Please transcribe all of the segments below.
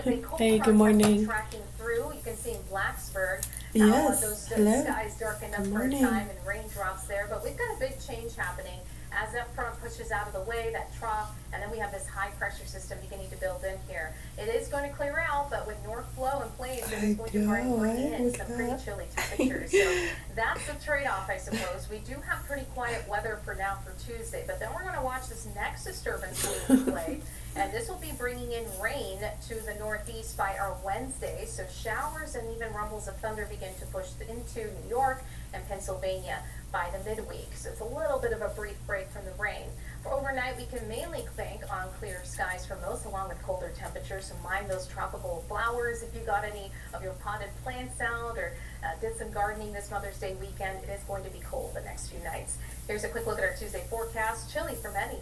As a cold Hey, good front has been morning. tracking through, you can see in Blacksburg how those Yes, hello. skies darken up Good for a morning. time and raindrops there. But we've got a big change happening as that front pushes out of the way, that trough, and then we have this high pressure system beginning to build in here. It is going to clear out, but with north flow and plains, it is I going to bring know, in what's some pretty that? chilly temperatures. So that's the trade-off, I suppose. We do have pretty quiet weather for now for Tuesday, but then we're going to watch this next disturbance come into play. And this will be bringing in rain to the northeast by our Wednesday. So showers and even rumbles of thunder begin to push into New York and Pennsylvania by the midweek. So it's a little bit of a brief break from the rain. For overnight, we can mainly bank on clear skies for most, along with colder temperatures. So mind those tropical flowers if you got any of your potted plants out or did some gardening this Mother's Day weekend. It is going to be cold the next few nights. Here's a quick look at our Tuesday forecast. Chilly for many.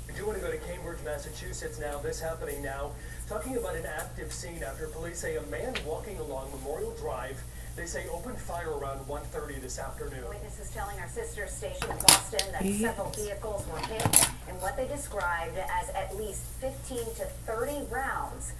I do want to go to Cambridge, Massachusetts now. This happening now. Talking about an active scene after police say a man walking along Memorial Drive, they say opened fire around 1:30 this afternoon. Witnesses telling our sister station in Boston that several vehicles were hit in what they described as at least 15 to 30 rounds.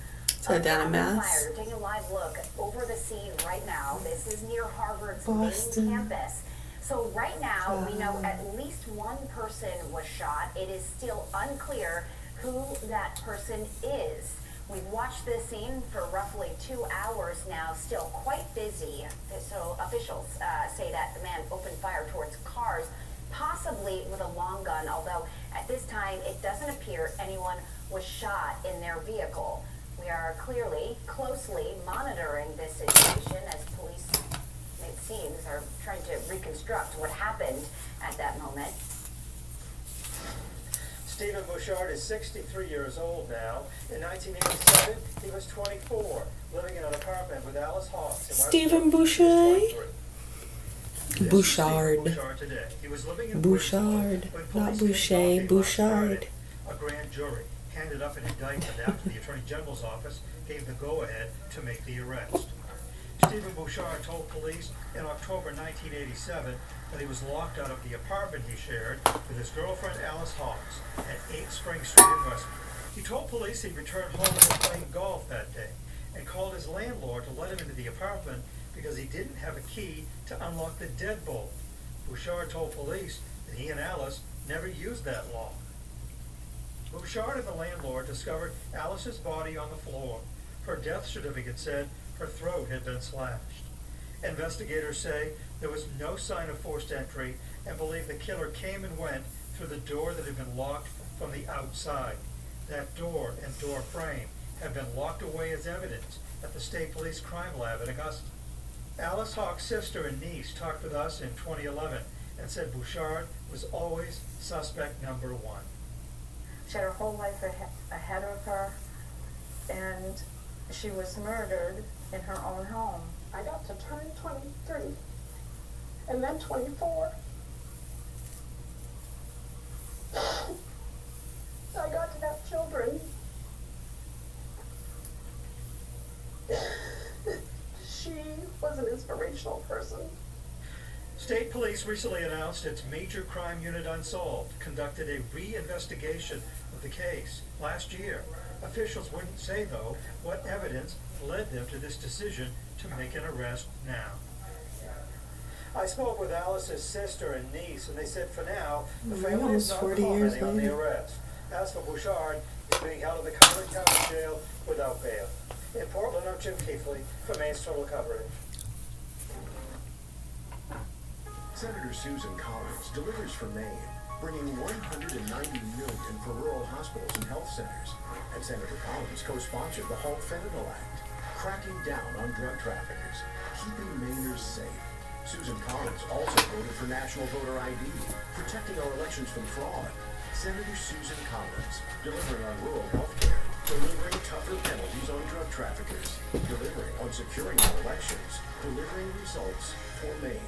So down in Mass. Fire. We're taking a live look over the scene right now. This is near Harvard's Boston. main campus. So right now, we know at least one person was shot. It is still unclear who that person is. We've watched this scene for roughly 2 hours now, still quite busy. So officials say that the man opened fire towards cars, possibly with a long gun, although at this time it doesn't appear anyone was shot in their vehicle. We are closely monitoring this situation as police, it seems, are trying to reconstruct what happened at that moment. Stephen Bouchard is 63 years old now. In 1987, he was 24, living in an apartment with Alice Hawks. in Stephen Westchester. He was Boucher? 23. Bouchard. Bouchard today. He was living in Bouchard, Winslow when not police came Boucher, knocking last Friday. Bouchard. A grand jury handed up an indictment after the Attorney General's office gave the go-ahead to make the arrest. Stephen Bouchard told police in October 1987 that he was locked out of the apartment he shared with his girlfriend Alice Hawks at 8 Spring Street in Westmont. He told police he returned home after playing golf that day and called his landlord to let him into the apartment because he didn't have a key to unlock the deadbolt. Bouchard told police that he and Alice never used that lock. Bouchard and the landlord discovered Alice's body on the floor. Her death certificate said her throat had been slashed. Investigators say there was no sign of forced entry and believe the killer came and went through the door that had been locked from the outside. That door and door frame have been locked away as evidence at the State Police Crime Lab in Augusta. Alice Hawks' sister and niece talked with us in 2011 and said Bouchard was always suspect number one. She had her whole life ahead of her, and she was murdered in her own home. I got to turn 23 and then 24. I got to have children. She was an inspirational person. State Police recently announced its Major Crime Unit Unsolved conducted a re-investigation of the case last year. Officials wouldn't say, though, what evidence led them to this decision to make an arrest now. I spoke with Alice's sister and niece, and they said for now, the family is Almost not 40 years commenting on the later. arrest. As for Bouchard, he's being held in the Cumberland County Jail without bail. In Portland, I'm Jim Keithley for Maine's Total Coverage. Senator Susan Collins delivers from Maine, bringing $190 million for rural hospitals and health centers. And Senator Collins co-sponsored the Halt Fentanyl Act, cracking down on drug traffickers, keeping Mainers safe. Susan Collins also voted for national voter ID, protecting our elections from fraud. Senator Susan Collins, delivering on rural health care, delivering tougher penalties on drug traffickers, delivering on securing our elections, delivering results for Maine.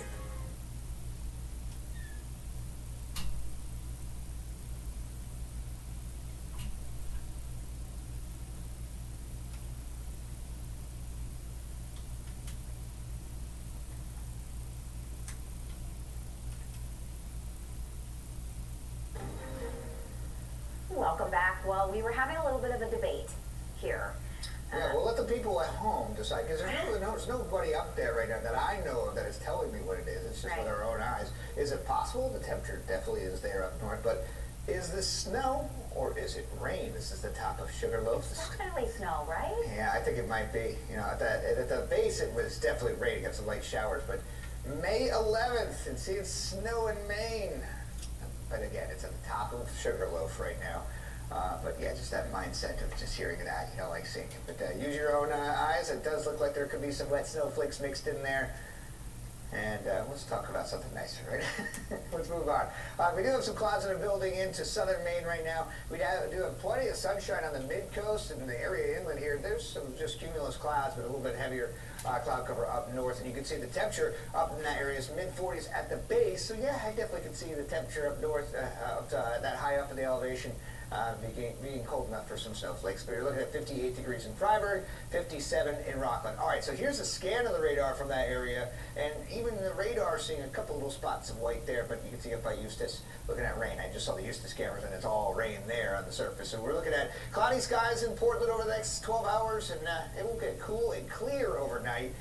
Welcome back. Well, we were having a little bit of a debate here. Yeah, we'll let the people at home decide, because there's nobody up there right now that I know of that is telling me what it is. It's just with our own eyes. Is it possible? The temperature definitely is there up north, but is this snow or is it rain? This is the top of Sugarloaf. Definitely snow, right? Yeah, I think it might be. You know, at the base it was definitely raining, got some light showers, but May 11th, and see it's snow in Maine. But again, it's at the top of Sugarloaf right now. But yeah, just that mindset of just hearing that, you know, like seeing it. But use your own eyes. It does look like there could be some wet snowflakes mixed in there. And let's talk about something nicer, right? Let's move on. We do have some clouds that are building into southern Maine right now. We do have plenty of sunshine on the mid-coast and in the area inland here. There's some just cumulus clouds, but a little bit heavier cloud cover up north. And you can see the temperature up in that area is mid-40s at the base. So yeah, I definitely can see the temperature up north, up to that high up in the elevation. Being cold enough for some snowflakes, but you're looking at 58 degrees in Freiburg, 57 in Rockland. All right, so here's a scan of the radar from that area, and even the radar seeing a couple little spots of white there, but you can see up by Eustis looking at rain. I just saw the Eustis cameras, and it's all rain there on the surface. So we're looking at cloudy skies in Portland over the next 12 hours, and it will get cool and clear overnight.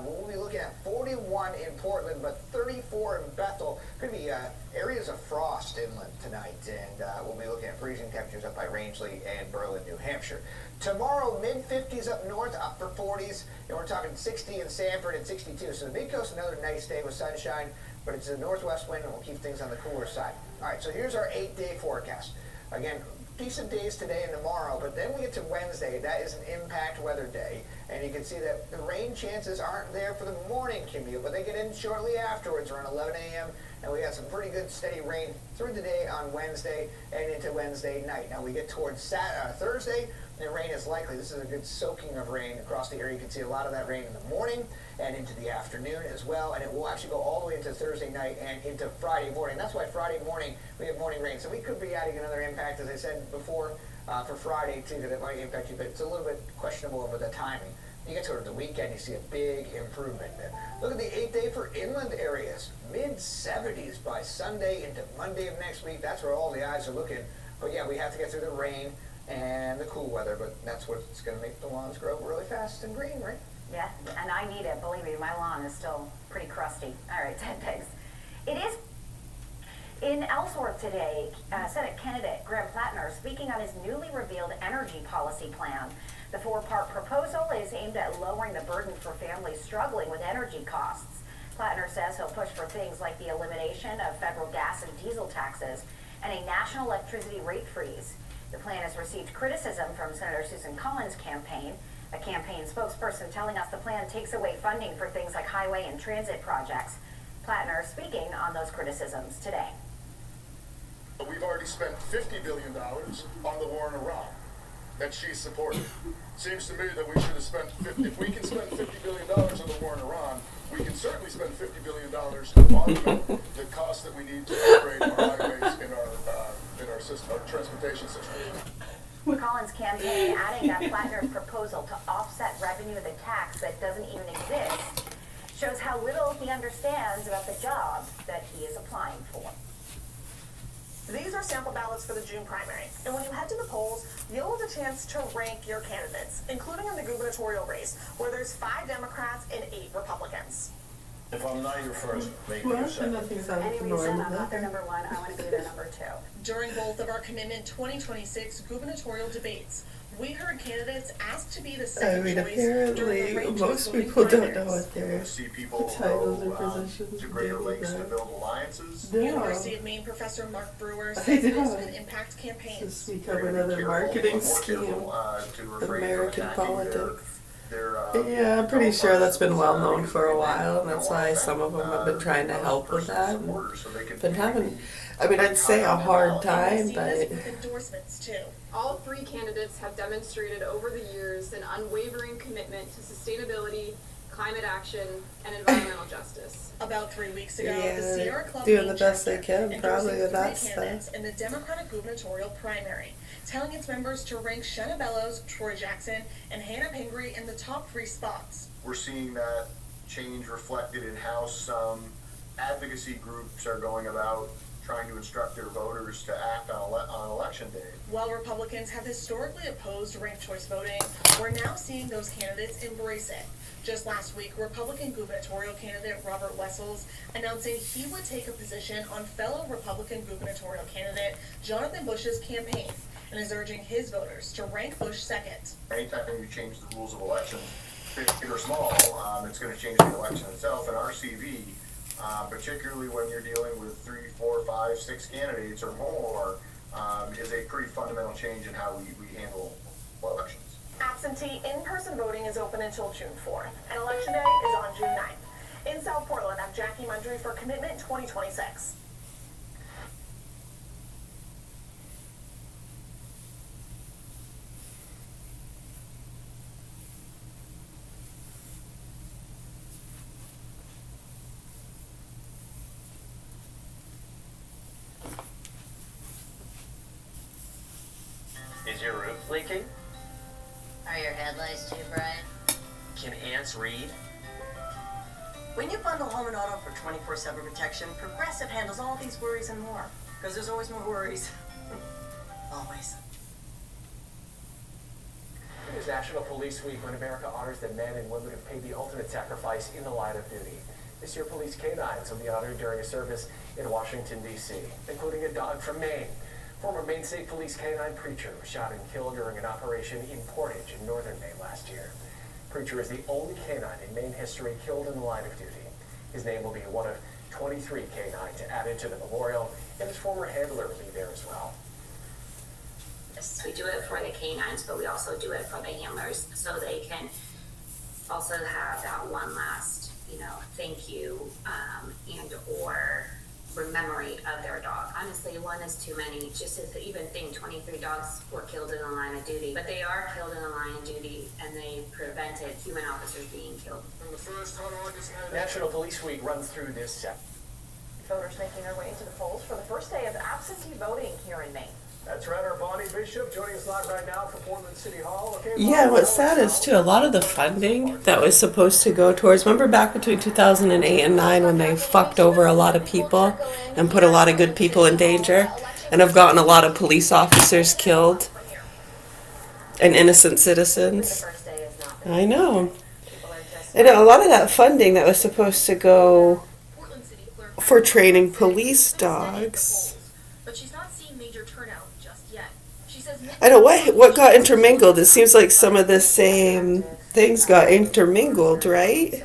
We'll be looking at 41 in Portland, but 34 in Bethel. Could be areas of frost inland tonight, and we'll be looking at freezing temperatures up by Rangeley and Berlin, New Hampshire. Tomorrow, mid-50s up north, upper 40s, and we're talking 60 in Sanford and 62. So the mid-coast, another nice day with sunshine, but it's a northwest wind, and we'll keep things on the cooler side. All right, so here's our 8-day forecast. Again, decent days today and tomorrow, but then we get to Wednesday. That is an impact weather day, and you can see that the rain chances aren't there for the morning commute, but they get in shortly afterwards around 11 a.m., and we got some pretty good steady rain through the day on Wednesday and into Wednesday night. Now we get towards Thursday, and rain is likely. This is a good soaking of rain across the area. You can see a lot of that rain in the morning and into the afternoon as well, and it will actually go all the way into Thursday night and into Friday morning. That's why Friday morning we have morning rain. So we could be adding another impact, as I said before, for Friday too, that might impact you, but it's a little bit questionable over the timing. You get toward the weekend, you see a big improvement there. Look at the 8-day for inland areas. Mid-70s by Sunday into Monday of next week. That's where all the eyes are looking. But yeah, we have to get through the rain and the cool weather, but that's what's going to make the lawns grow really fast and green, right? Yeah, and I need it. Believe me, my lawn is still pretty crusty. All right, 10 days. It is in Ellsworth today. Senate candidate Graham Plattner speaking on his newly revealed energy policy plan. The 4-part proposal is aimed at lowering the burden for families struggling with energy costs. Plattner says he'll push for things like the elimination of federal gas and diesel taxes and a national electricity rate freeze. The plan has received criticism from Senator Susan Collins' campaign, a campaign spokesperson telling us the plan takes away funding for things like highway and transit projects. Plattner speaking on those criticisms today. We've already spent $50 billion on the war in Iran that she's supported. Seems to me that we should have spent if we can spend $50 billion on the war in Iran, we can certainly spend $50 billion on the cost that we need to upgrade our highways in our system, our transportation system. Collins' campaign adding that Plattner's proposal to offset revenue of the tax that doesn't even exist shows how little he understands about the job that he is applying for. These are sample ballots for the June primary, and when you head to the polls, you'll have a chance to rank your candidates, including in the gubernatorial race, where there's 5 Democrats and 8 Republicans. If I'm not your first, maybe Well, your second. nothing's out of Any the reason norm. I'm not their number 1, I want to be their number 2. During both of our Commitment 2026 gubernatorial debates, we heard candidates asked to be the I second mean, choice during the apparently, range most voting people don't know primaries. what their See people titles or go positions to greater do lengths to that. build alliances. No. University of Maine professor Mark Brewer I says this know. could impact campaigns. Just They're become gonna be another careful, marketing more scheme careful, to of refrain from American attacking politics. their Yeah, I'm pretty sure that's been well known for a while, and they that's don't why want some of them have been trying to help with that. And supporters, so they can been having, maybe I mean, I'd say a hard time, And we see this but with endorsements too. All 3 candidates have demonstrated over the years an unwavering commitment to sustainability, climate action, and environmental justice. About 3 weeks ago, Yeah, the Sierra Club doing Maine the best they chapter can, probably, with that endorsing 3 candidates stuff. in the Democratic gubernatorial primary, telling its members to rank Shenna Bellows, Troy Jackson, and Hannah Pingree in the top 3 spots. We're seeing that change reflected in how some advocacy groups are going about trying to instruct their voters to act on election day. While Republicans have historically opposed ranked choice voting, we're now seeing those candidates embrace it. Just last week, Republican gubernatorial candidate Robert Wessels announcing he would take a position on fellow Republican gubernatorial candidate Jonathan Bush's campaign and is urging his voters to rank Bush second. Anytime you change the rules of election, big or small, it's going to change the election itself. And RCV, particularly when you're dealing with 3, 4, 5, 6 candidates or more, is a pretty fundamental change in how we handle elections. Absentee in-person voting is open until June 4th, and Election Day is on June 9th. In South Portland, I'm Jackie Mundry for Commitment 2026. Is your roof leaking? Are your headlights too bright? Can ants read? When you bundle home and auto for 24/7 protection, Progressive handles all these worries and more. Because there's always more worries. Always. It is National Police Week when America honors the men and women who paid the ultimate sacrifice in the line of duty. This year, police canines will be honored during a service in Washington, D.C., including a dog from Maine. Former Maine State Police canine Preacher was shot and killed during an operation in Portage in northern Maine last year. Preacher is the only canine in Maine history killed in the line of duty. His name will be one of 23 canines added to the memorial, and his former handler will be there as well. We do it for the canines, but we also do it for the handlers, so they can also have that one last, thank you, and or memory of their dog. Honestly, one is too many. Just as even think 23 dogs were killed in the line of duty, but they are killed in the line of duty, and they prevented human officers being killed. National Police Week runs through this September. Voters making their way to the polls for the first day of absentee voting here in Maine. That's right, our Bonnie Bishop joining us live right now from Portland City Hall. Okay, Yeah, what's sad is too, a lot of the funding that was supposed to go towards, remember back between 2008 and 9 when they fucked over a lot of people and put a lot of good people in danger and have gotten a lot of police officers killed and innocent citizens? I know. And a lot of that funding that was supposed to go for training police dogs. But she's not seeing major turnout just yet. She says I know what got intermingled. It seems like some of the same things got intermingled, right?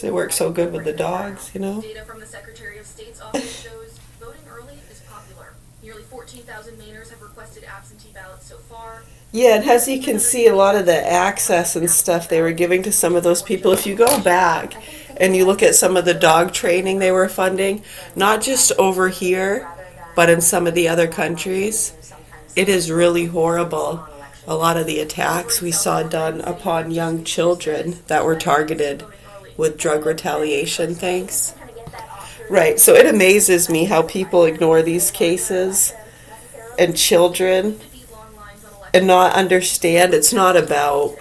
They work so good with the dogs, Data from the Secretary of State's office shows voting early is popular. Nearly 14,000 Mainers have requested absentee ballots so far. Yeah, and as you can see, a lot of the access and stuff they were giving to some of those people, if you go back and you look at some of the dog training they were funding, not just over here, but in some of the other countries, it is really horrible. A lot of the attacks we saw done upon young children that were targeted with drug retaliation things. Right, so it amazes me how people ignore these cases and children and not understand it's not about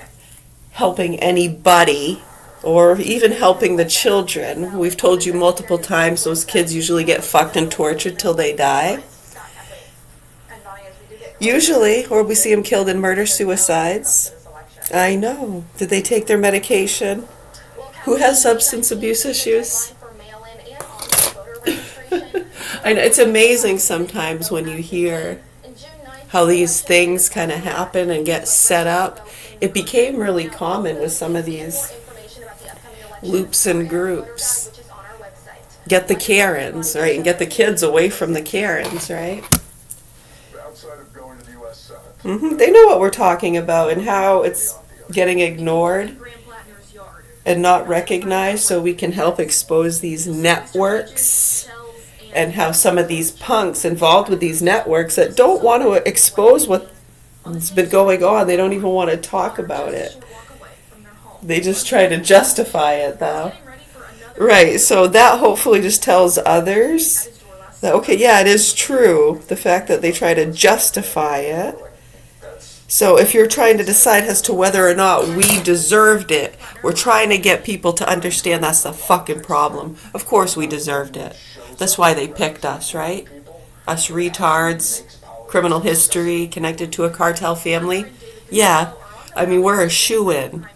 helping anybody or even helping the children. We've told you multiple times those kids usually get fucked and tortured till they die. Usually, or we see them killed in murder-suicides. I know. Did they take their medication? Who has substance abuse issues? I know, it's amazing sometimes when you hear how these things kind of happen and get set up. It became really common with some of these loops and groups. Get the Karens, right? And get the kids away from the Karens, right? Outside of going to the U.S. Senate. They know what we're talking about and how it's getting ignored and not recognized, so we can help expose these networks and how some of these punks involved with these networks that don't want to expose what's been going on, they don't even want to talk about it. They just try to justify it, though. Right, so that hopefully just tells others that, okay, yeah, it is true, the fact that they try to justify it. So if you're trying to decide as to whether or not we deserved it, we're trying to get people to understand that's the fucking problem. Of course we deserved it. That's why they picked us, right? Us retards, criminal history, connected to a cartel family. Yeah, I mean, we're a shoo-in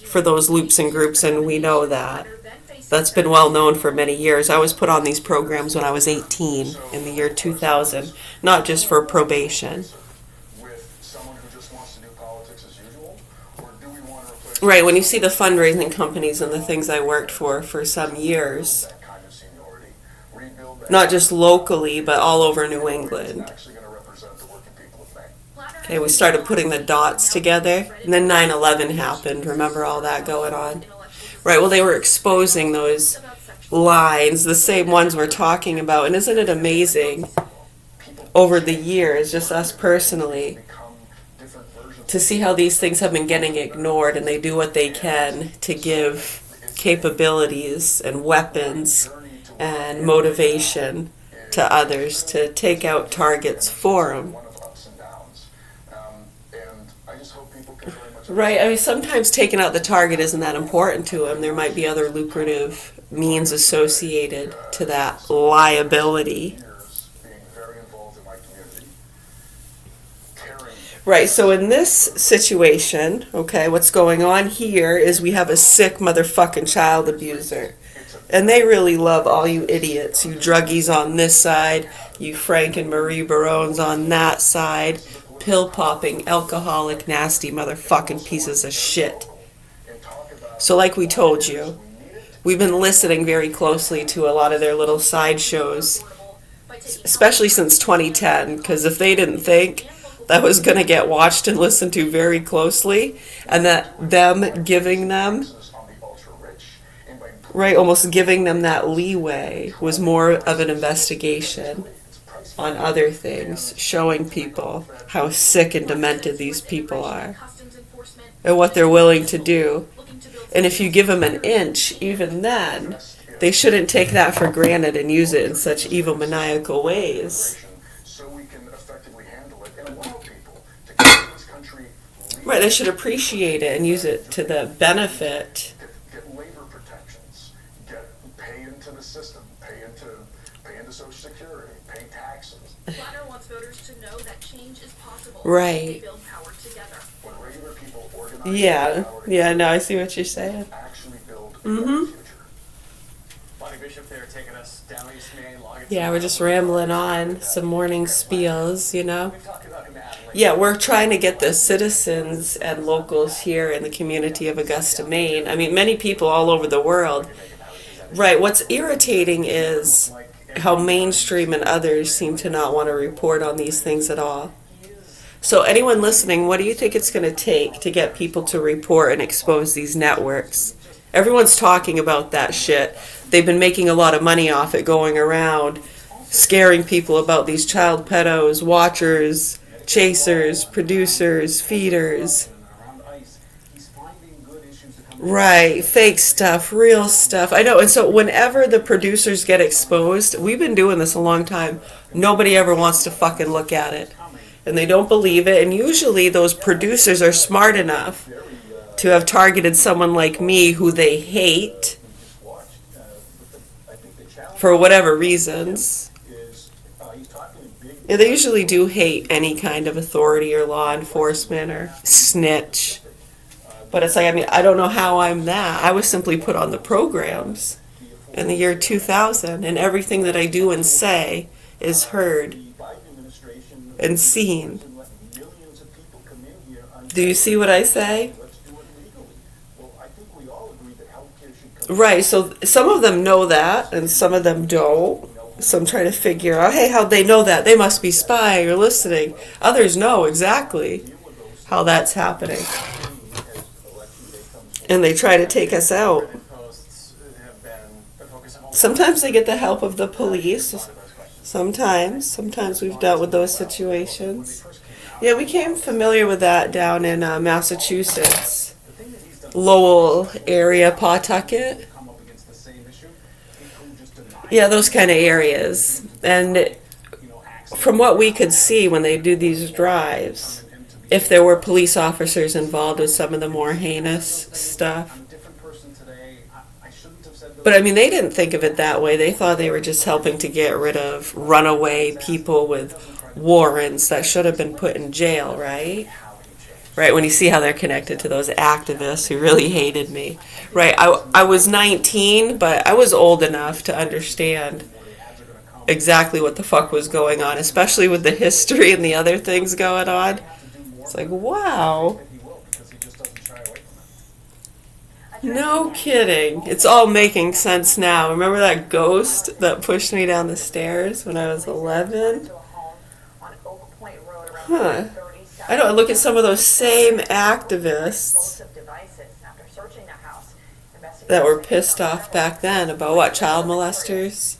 for those loops and groups, and we know that. That's been well known for many years. I was put on these programs when I was 18 in the year 2000, not just for probation. Right, when you see the fundraising companies and the things I worked for some years, not just locally, but all over New England. Okay, we started putting the dots together, and then 9/11 happened. Remember all that going on? Right, well, they were exposing those lines, the same ones we're talking about. And isn't it amazing over the years, just us personally, to see how these things have been getting ignored, and they do what they can to give capabilities and weapons and motivation to others to take out targets for them. Right, I mean, sometimes taking out the target isn't that important to them. There might be other lucrative means associated to that liability. Right, so in this situation, okay, what's going on here is we have a sick motherfucking child abuser. And they really love all you idiots, you druggies on this side, you Frank and Marie Barones on that side, pill-popping, alcoholic, nasty motherfucking pieces of shit. So like we told you, we've been listening very closely to a lot of their little sideshows, especially since 2010, because if they didn't think that was going to get watched and listened to very closely, and that them giving them, right, almost giving them that leeway was more of an investigation on other things, showing people how sick and demented these people are and what they're willing to do. And if you give them an inch, even then, they shouldn't take that for granted and use it in such evil, maniacal ways. Right, they should appreciate it and use it to the benefit. Get labor protections, pay into the system, pay into Social Security, pay taxes. Platter wants voters to know that change is possible. Right. They build power together. When regular people organize Yeah, no, I see what you're saying. actually build a Mm-hmm. future. Bonnie Bishop there taking us down East Main. Yeah, we're just rambling on some morning spiels, you know. Yeah, we're trying to get the citizens and locals here in the community of Augusta, Maine. I mean, many people all over the world. Right, what's irritating is how mainstream and others seem to not want to report on these things at all. So anyone listening, what do you think it's going to take to get people to report and expose these networks? Everyone's talking about that shit. They've been making a lot of money off it, going around scaring people about these child pedos, watchers, chasers, producers, feeders. Right, fake stuff, real stuff. I know, and so whenever the producers get exposed, we've been doing this a long time, nobody ever wants to fucking look at it. And they don't believe it, and usually those producers are smart enough to have targeted someone like me who they hate for whatever reasons. Yeah, they usually do hate any kind of authority or law enforcement or snitch. But it's like, I mean, I don't know how I'm that. I was simply put on the programs in the year 2000, and everything that I do and say is heard and seen. Do you see what I say? Right, so some of them know that, and some of them don't. Some try to figure out, hey, how'd they know that? They must be spying or listening. Others know exactly how that's happening. And they try to take us out. Sometimes they get the help of the police. Sometimes we've dealt with those situations. Yeah, we became familiar with that down in Massachusetts. Lowell area, Pawtucket. Yeah, those kind of areas. And from what we could see when they do these drives, if there were police officers involved with some of the more heinous stuff. But I mean, they didn't think of it that way. They thought they were just helping to get rid of runaway people with warrants that should have been put in jail, right? Right, when you see how they're connected to those activists who really hated me. Right, I was 19, but I was old enough to understand exactly what the fuck was going on, especially with the history and the other things going on. It's like, wow. No kidding. It's all making sense now. Remember that ghost that pushed me down the stairs when I was 11? Huh. I don't look at some of those same activists that were pissed off back then about what, child molesters?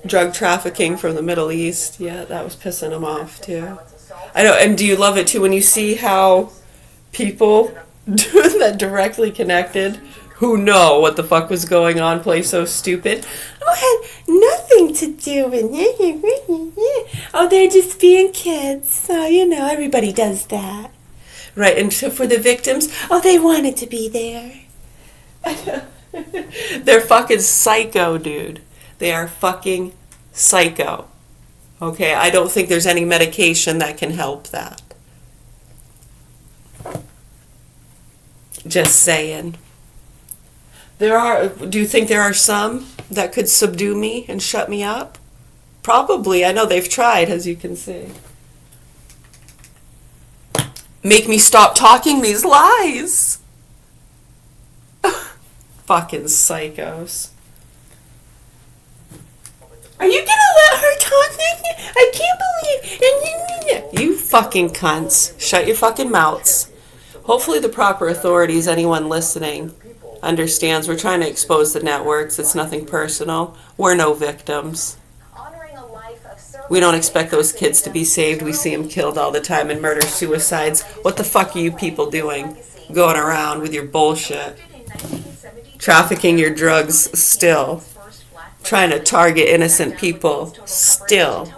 Drug trafficking from the Middle East. Yeah, that was pissing them off too. I know, and do you love it too when you see how people that directly connected, who know what the fuck was going on, play so stupid? Oh, had nothing to do with it. Oh, they're just being kids. So, you know, everybody does that. Right, and so for the victims, oh, they wanted to be there. They're fucking psycho, dude. They are fucking psycho. Okay, I don't think there's any medication that can help that. Just saying. Do you think there are some that could subdue me and shut me up? Probably. I know they've tried, as you can see. Make me stop talking these lies. Fucking psychos. Are you gonna let her talk? I can't believe. You fucking cunts. Shut your fucking mouths. Hopefully the proper authorities, anyone listening, understands we're trying to expose the networks. It's nothing personal. We're no victims. We don't expect those kids to be saved. We see them killed all the time in murder suicides. What the fuck are you people doing? Going around with your bullshit. Trafficking your drugs still. Trying to target innocent people still.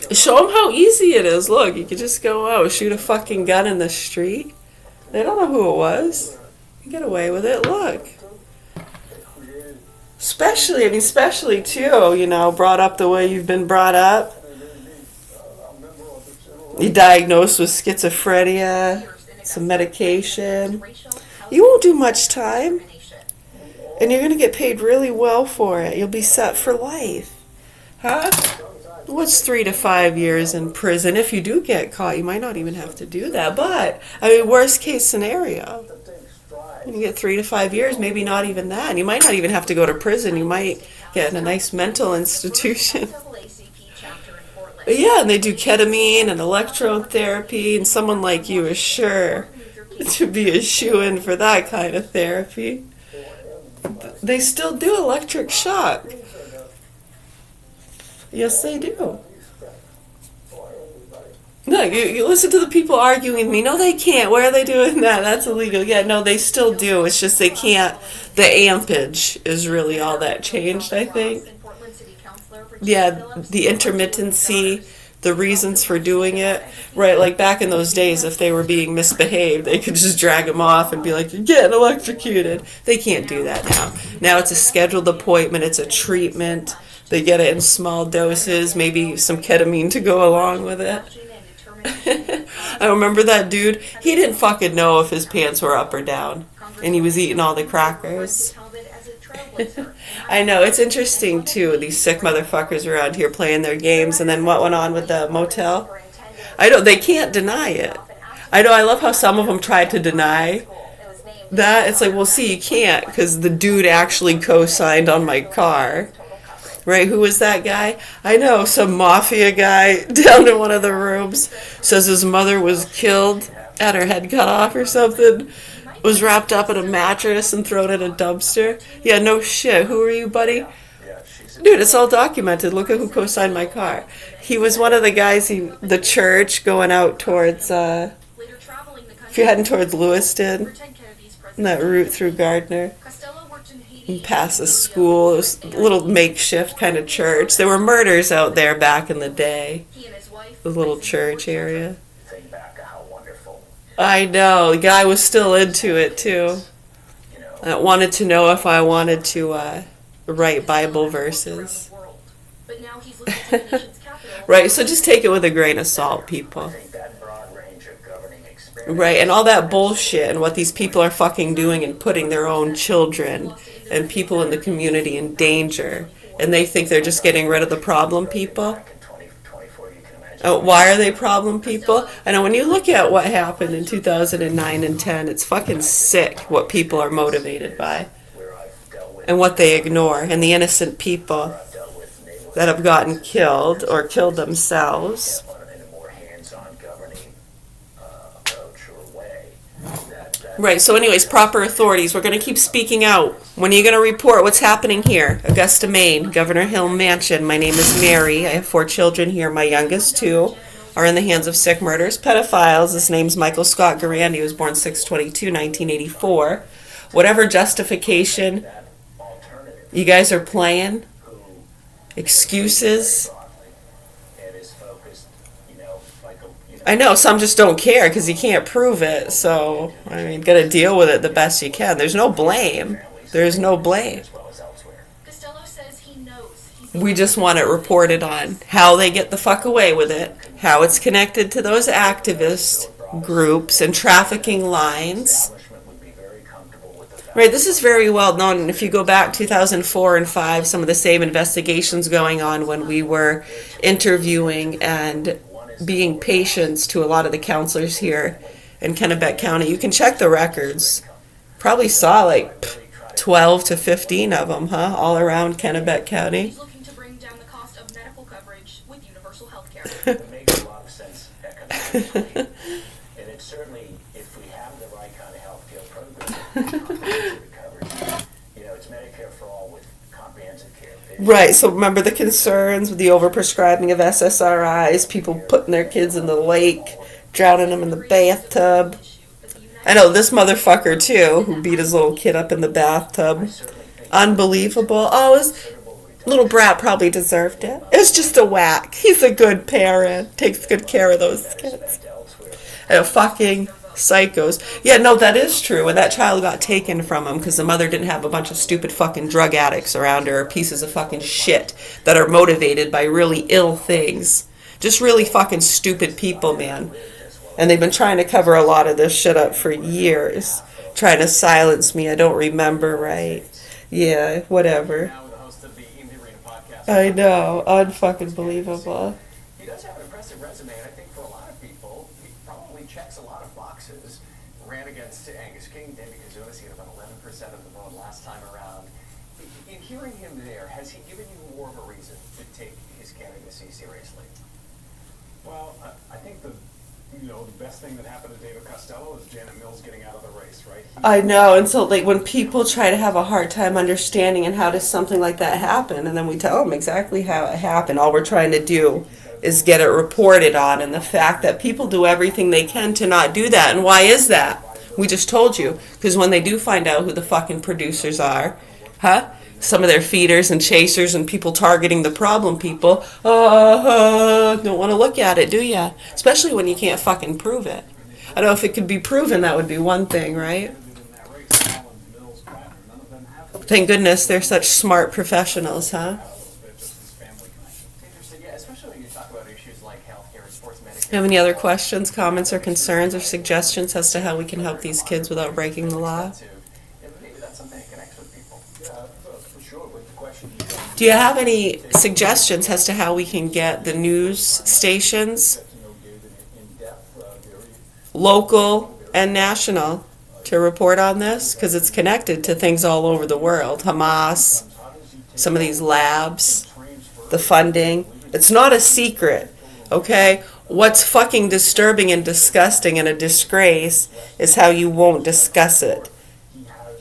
Show them how easy it is. Look, you could just go out, shoot a fucking gun in the street. They don't know who it was. You get away with it. Look. Especially too, you know, brought up the way you've been brought up. You're diagnosed with schizophrenia, some medication. You won't do much time. And you're going to get paid really well for it. You'll be set for life. Huh? What's 3 to 5 years in prison? If you do get caught, you might not even have to do that. But, I mean, worst case scenario. You get 3 to 5 years, maybe not even that. And you might not even have to go to prison. You might get in a nice mental institution. Yeah, and they do ketamine and electrotherapy, and someone like you is sure to be a shoo-in for that kind of therapy. They still do electric shock. Yes, they do. No, you listen to the people arguing with me. No, they can't. Why are they doing that? That's illegal. Yeah, no, they still do. It's just they can't. The ampage is really all that changed, I think. Yeah, the intermittency, the reasons for doing it. Right, like back in those days, if they were being misbehaved, they could just drag them off and be like, you're getting electrocuted. They can't do that now. Now it's a scheduled appointment. It's a treatment. They get it in small doses, maybe some ketamine to go along with it. I remember that dude, he didn't fucking know if his pants were up or down. And he was eating all the crackers. I know, it's interesting too, these sick motherfuckers around here playing their games. And then what went on with the motel? I know, they can't deny it. I know, I love how some of them tried to deny that. It's like, well, see, you can't, because the dude actually co-signed on my car. Right, who was that guy? I know, some mafia guy down in one of the rooms says his mother was killed, had her head cut off or something, was wrapped up in a mattress and thrown in a dumpster. Yeah, no shit. Who are you, buddy? Dude, it's all documented. Look at who co-signed my car. He was one of the guys, the church going out towards, if you're heading towards Lewiston, and that route through Gardner. Past a school, it was a little makeshift kind of church. There were murders out there back in the day. The little church area. Think back to how wonderful I know. The guy was still into it, too. I wanted to know if I wanted to write Bible verses. But now he's looking to the nation's capital. Right, so just take it with a grain of salt, people. Right, and all that bullshit and what these people are fucking doing and putting their own children and people in the community in danger. And they think they're just getting rid of the problem people. Why are they problem people? I know when you look at what happened in 2009 and 10, it's fucking sick what people are motivated by. And what they ignore. And the innocent people that have gotten killed or killed themselves. Right, so anyways, proper authorities. We're going to keep speaking out. When are you going to report what's happening here? Augusta, Maine, Governor Hill Mansion. My name is Mary. I have 4 children here. My youngest 2 are in the hands of sick murderers, pedophiles. His name's Michael Scott Garand. He was born 6/22/1984. Whatever justification you guys are playing, excuses. I know, some just don't care because you can't prove it. So, I mean, got to deal with it the best you can. There's no blame. There's no blame. We just want it reported on. How they get the fuck away with it. How it's connected to those activist groups and trafficking lines. Right, this is very well known. And if you go back 2004 and 5, some of the same investigations going on when we were interviewing and being patients to a lot of the counselors here in Kennebec County. You can check the records. Probably saw like 12 to 15 of them, huh? All around Kennebec County. Looking to bring down the cost of medical coverage with universal health care. It makes a lot of sense economically. And it's certainly, if we have the right kind of health care program, coverage, it's Medicare for all with comprehensive care. Right, so remember the concerns with the overprescribing of SSRIs, people putting their kids in the lake, drowning them in the bathtub. I know this motherfucker too, who beat his little kid up in the bathtub. Unbelievable. Oh, his little brat probably deserved it. It's just a whack. He's a good parent, takes good care of those kids. And fucking psychos. Yeah, no, that is true. And that child got taken from him because the mother didn't have a bunch of stupid fucking drug addicts around her, or pieces of fucking shit that are motivated by really ill things. Just really fucking stupid people, man. And they've been trying to cover a lot of this shit up for years. Trying to silence me. I don't remember right. Yeah, whatever. I know. Unfucking believable. He does have an impressive resume, and I think for a lot of people, he probably checks a lot of boxes. Ran against Angus King, David Kazunas, he had about 11% of the vote last time around. In hearing him there, has he given you more of a reason to take his candidacy seriously? Well, I think the best thing that happened to David Costello is Janet Mills getting out of the race, right? I know, and so like when people try to have a hard time understanding and how does something like that happen, and then we tell them exactly how it happened, all we're trying to do is get it reported on, and the fact that people do everything they can to not do that. And why is that? We just told you, because when they do find out who the fucking producers are, some of their feeders and chasers and people targeting the problem people, don't want to look at it, do ya? Especially when you can't fucking prove it. I know if it could be proven, that would be one thing, right? Thank goodness they're such smart professionals, huh? Have any other questions, comments, or concerns or suggestions as to how we can help these kids without breaking the law? Do you have any suggestions as to how we can get the news stations, local and national, to report on this? Because it's connected to things all over the world. Hamas, some of these labs, the funding. It's not a secret, okay? What's fucking disturbing and disgusting and a disgrace is how you won't discuss it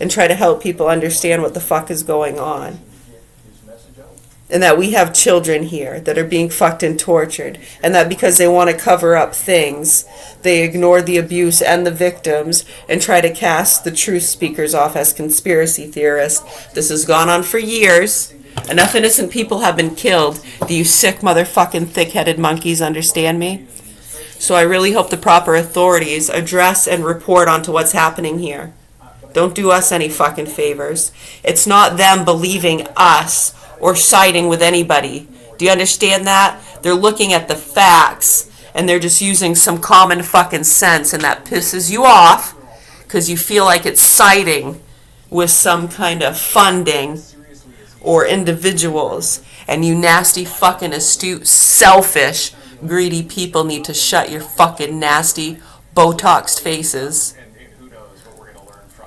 and try to help people understand what the fuck is going on. And that we have children here that are being fucked and tortured. And that because they want to cover up things, they ignore the abuse and the victims and try to cast the truth speakers off as conspiracy theorists. This has gone on for years. Enough innocent people have been killed. Do you sick motherfucking thick-headed monkeys understand me? So I really hope the proper authorities address and report onto what's happening here. Don't do us any fucking favors. It's not them believing us or siding with anybody. Do you understand that? They're looking at the facts and they're just using some common fucking sense, and that pisses you off because you feel like it's siding with some kind of funding or individuals. And you nasty fucking astute, selfish, greedy people need to shut your fucking nasty, Botoxed faces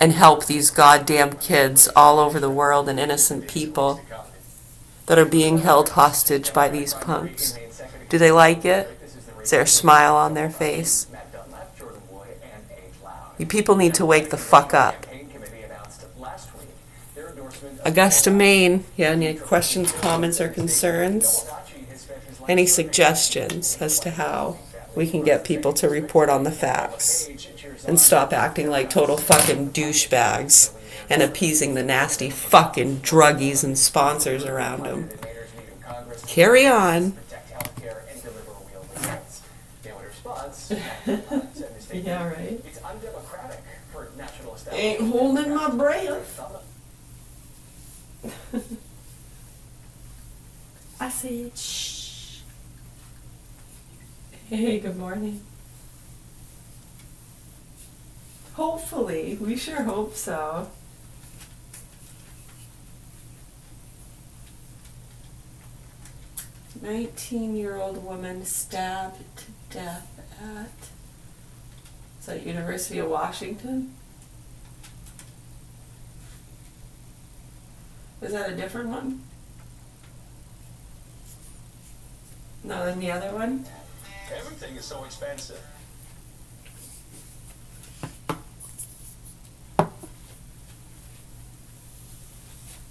and help these goddamn kids all over the world and innocent people that are being held hostage by these punks. Do they like it? Is there a smile on their face? You people need to wake the fuck up. Augusta, Maine. Yeah, any questions, comments, or concerns? Any suggestions as to how we can get people to report on the facts and stop acting like total fucking douchebags and appeasing the nasty fucking druggies and sponsors around them? Carry on. Yeah, right. Ain't holding my breath. I said, shh. Hey, good morning. Hopefully. We sure hope so. A 19-year-old woman stabbed to death at, is that University of Washington? Is that a different one? No, than the other one? Everything is so expensive.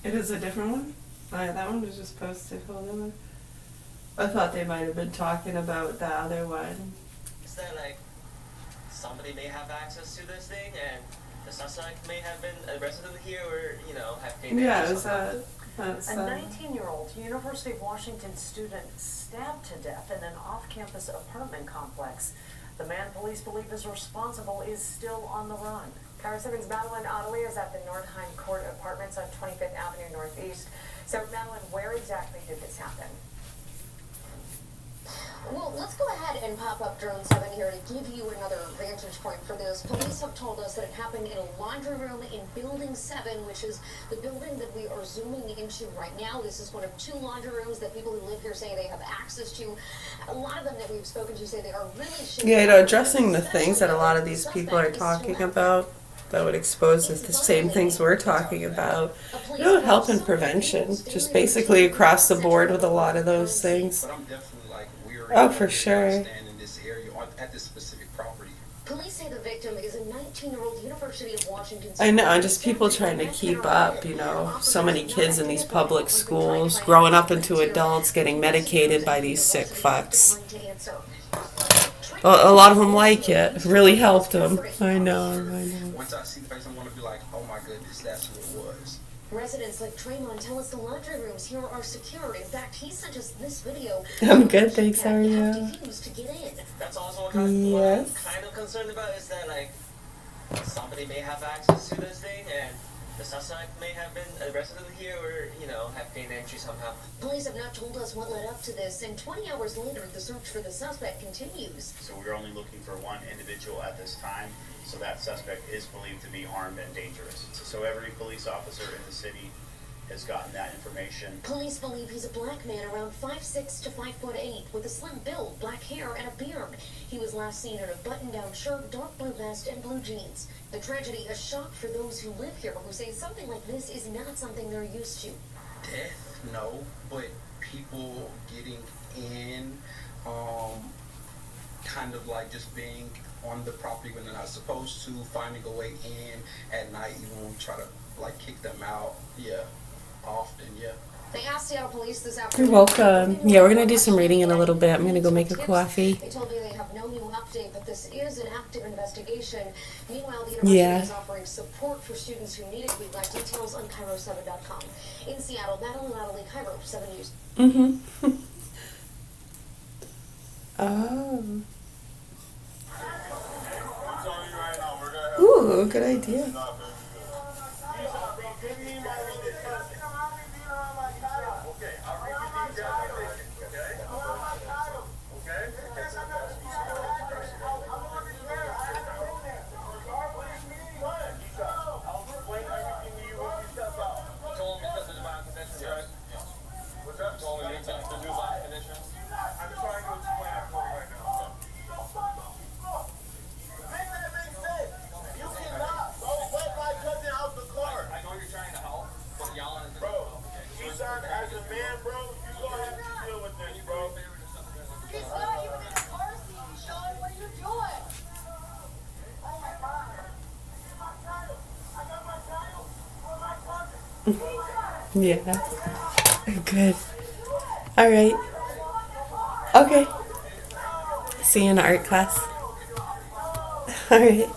It is a different one? That one was just posted. Hold on. I thought they might have been talking about the other one. Is that like somebody may have access to this thing and the suspect may have been a resident here or, you know, have paid Yeah, attention is that... A 19-year-old University of Washington student stabbed to death in an off-campus apartment complex. The man police believe is responsible is still on the run. Car 7's Madeline Ottilie is at the Nordheim Court Apartments on 25th Avenue Northeast. So, Madeline, where exactly did this happen? Well, let's go ahead and pop up Drone 7 here to give you another vantage point for this. Police have told us that it happened in a laundry room in Building 7, which is the building that we are zooming into right now. This is one of 2 laundry rooms that people who live here say they have access to. A lot of them that we've spoken to say they are really shaking. Yeah, you know, addressing the things that a lot of these people are talking about that would expose the same things we're talking about. You know, help and prevention, just basically across the board with a lot of those things. Oh, for sure. In this area at this specific property. Police say the victim is a 19-year-old University of Washington. I know, and just people trying to keep up, you know. So many kids in these public schools, growing up into adults, getting medicated by these sick fucks. A lot of them like it. It really helped them. I know. Once I see the face, I'm going to be like, oh my goodness, that's who it was. Residents like Tremont tell us the laundry rooms here are secure. In fact, he sent us this video. I'm good, thanks. How are you? To get in. That's also what I'm kind of concerned about is that like somebody may have access to this thing and the suspect may have been a resident here or, you know, have gained entry somehow. Police have not told us what led up to this, and 20 hours later, the search for the suspect continues. So we're only looking for one individual at this time, so that suspect is believed to be armed and dangerous. So every police officer in the city has gotten that information. Police believe he's a black man around 5'6" to 5'8", with a slim build, black hair, and a beard. He was last seen in a button-down shirt, dark blue vest, and blue jeans. The tragedy, a shock for those who live here, who say something like this is not something they're used to. Death, no, but people getting in, kind of like just being on the property when they're not supposed to, finding a way in at night, even when we try to like kick them out. Yeah, often, yeah. They asked Seattle Police this afternoon. You're welcome. Yeah, we're going to do some reading in a little bit. I'm going to go make a coffee. They told me they have no new update, but this is an active investigation. Meanwhile, the university is offering support for students who need it. We've got details on Cairo7.com. In Seattle, Madeline Ottilie, Cairo 7 News. Oh. you. Good idea. Yeah. Good. All right. Okay. See you in art class. All right.